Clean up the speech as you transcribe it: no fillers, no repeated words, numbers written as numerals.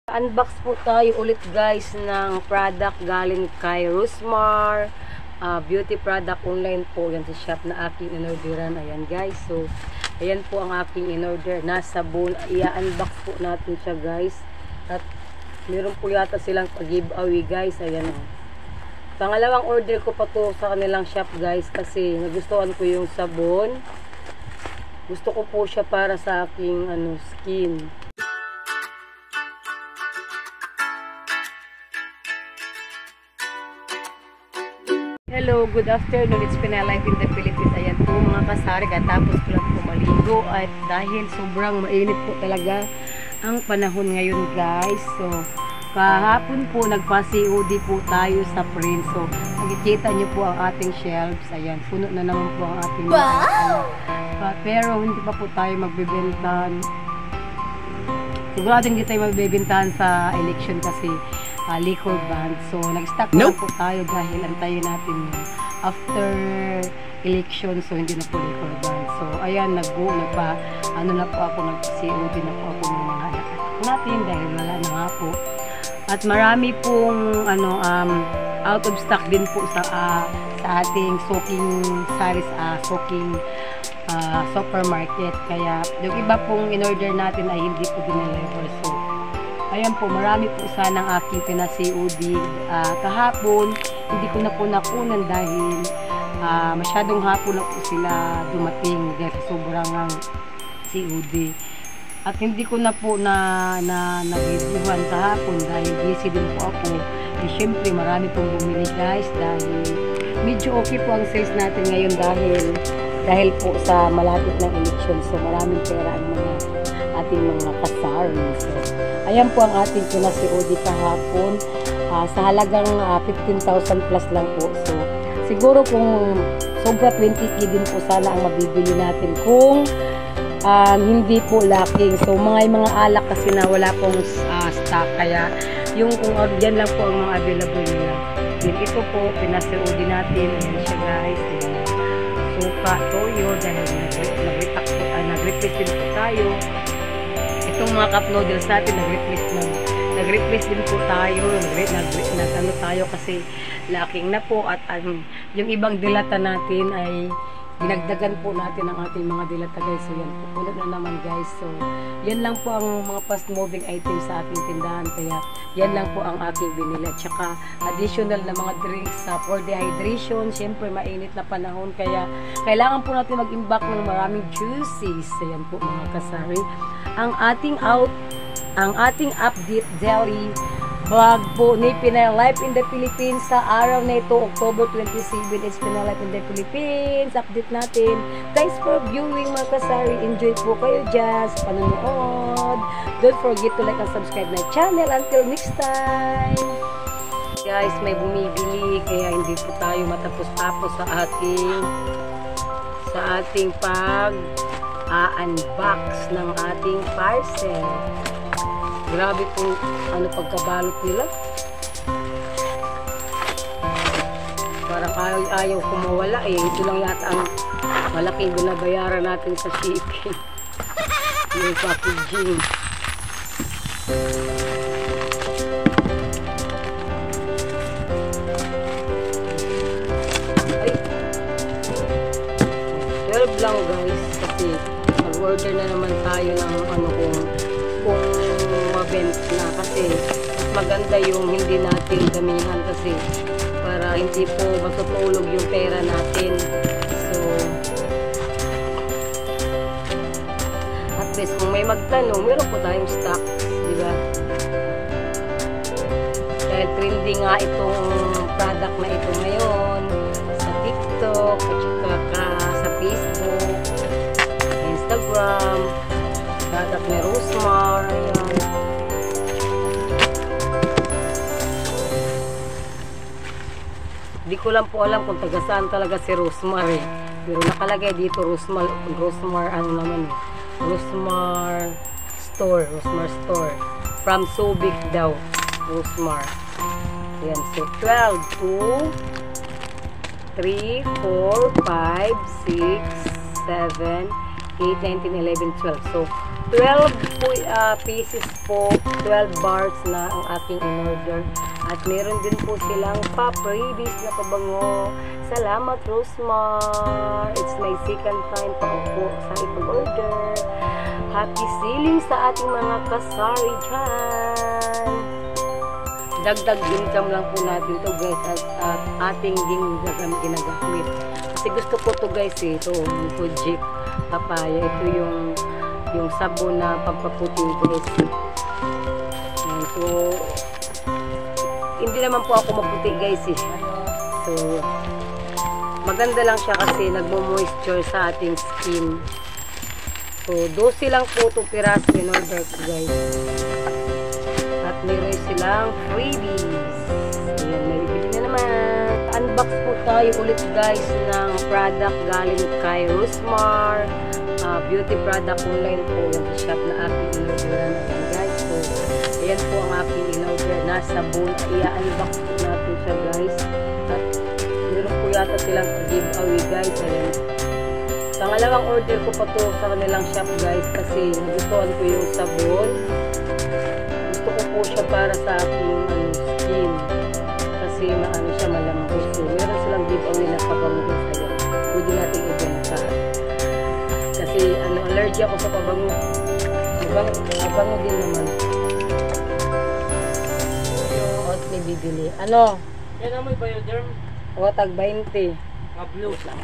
Unbox po tayo ulit guys ng product galing kay Rusmar beauty product online po. Yan sa shop na aking inorderan. Ayan guys. So, ayan po ang aking inorder na sabon. I-unbox po natin siya guys. At meron po yata silang pag-giveaway guys. Ayan o. Pangalawang order ko pa to sa kanilang shop guys. Kasi nagustuhan ko yung sabon. Gusto ko po siya para sa aking skin. Hello, good afternoon. It's Pinay Life in the Philippines. Ayan po mga kasari. Katapos ko lang po maligo. At dahil sobrang mainit po talaga ang panahon ngayon guys. So, kahapon po nagpa-COD po tayo sa print. So, nakikita nyo po ang ating shelves. Ayan, puno na naman po ang ating pero hindi pa po tayo magbebentahan. Sigurado hindi tayo magbebentahan sa election kasi liquor ban. So, nag-stock na po tayo dahil antayin natin after election. So, hindi na po liquor ban. So, ayan, na po ako, nag-COD na po ako ng mga natin dahil wala na nga po. At marami pong, out of stock din po sa ating soaking saris, soaking supermarket. Kaya, yung iba pong in-order natin ay hindi po dineliver. So, ayan po, marami po sana ang aking pina-COD kahapon. Hindi ko na po nakunan dahil masyadong hapon na po sila dumating dahil sobrang COD. At hindi ko na po nag-reviewhan kahapon dahil busy din po ako. E syempre marami pong bumili guys dahil medyo okay po ang sales natin ngayon dahil po sa malapit ng election. So maraming pera ang ating mga kasari. So, ayan po ang ating pina-COD kahapon sa halagang 15,000 plus lang po. So, siguro kung sobra 20k din po sana ang mabibili natin kung hindi po lacking. So, mga alak kasi na wala pong stock. Kaya, yung kung yan lang po ang mga available nila. Then, ito po, pina-COD natin. Ayan siya guys. Suka, toyo, dahil nag-replace din po tayo. Itong mga cup noodles natin, nag-replace din po tayo. Nag-ano tayo kasi lacking na po. At yung ibang dilata natin ay dinagdagan po natin ang ating mga dilata guys. So yan po, puno na naman guys. So yan lang po ang mga fast moving items sa ating tindahan. Kaya yan lang po ang aking binili. At saka additional na mga drinks for dehydration. Siyempre mainit na panahon. Kaya kailangan po natin mag-imbak ng maraming juices. So yan po mga kasari. Ang ating update daily vlog po ni Pinay Life in the Philippines sa araw na ito, October 27. It's Pinay Life in the Philippines. Update natin. Thanks for viewing mga kasari. Enjoy po kayo dyan sa panonood. Don't forget to like and subscribe my channel. Until next time. Guys, may bumibili kaya hindi po tayo matapos-tapos sa ating unbox ng ating parcel. Grabe po pagkabalot nila. Parang ayaw kumawala eh. Ito lang yata ang malaking binabayaran natin sa shipping. Yung packaging. Ay. 12 lang guys. Kasi mag-order na naman tayo ng kung mabent na kasi maganda yung hindi natin damihan kasi para hindi po matutulog yung pera natin. So at least kung may magtanong, meron po tayong stock, diba? Dahil trending nga itong product na ito ngayon sa TikTok at saka sa Facebook, Instagram. Product ni Rusmar. Ayan. Di ko lang po alam kung taga saan talaga si Rusmar eh. Pero nakalagay dito Rusmar Rusmar Store. From Subic daw. Rusmar. Ayan. So 12, 2, 3, 4, 5, 6, 7, 8, 19, 11, 12. So 12 po pieces po, 12 bars na ang aking in-order. At meron din po silang pa-freebies na pabango. Salamat, Rosmar! It's my second time pa po sa ipag-order. Happy selling sa ating mga kasari dyan! Dagdag income lang po natin to guys at ating ginagamit. Kasi gusto ko to guys ito, yung Fuji papaya. Ito yung sabon na pampaputing guys. So, hindi naman po ako maputi guys eh. So, maganda lang siya kasi nagmo-moisture sa ating skin. So, 12 lang po itong piraso in order ko guys. At meron silang freebies. Ayan, nabibili na naman. Unbox po tayo ulit guys ng product galing kay Rosmar. Beauty product online po yung shop na aking in-orderan. Ayan guys. So, ayan po ang aking in-order na sabon. I-unbox po natin siya guys. At meron po yata silang giveaway guys. Ayan. Pangalawang order ko pa to sa kanilang shop guys kasi nagustuhan ko yung sabon. Gusto ko po siya para sa aking skin kasi maano siya malambot. So meron silang giveaway na pabango sa iyo. Pwede natin ibenta. Kasi allergy ako sa pabango. Pabango din naman. At may bibili. Ano? Yan ang may Bioderm. O tag 20. Blue lang.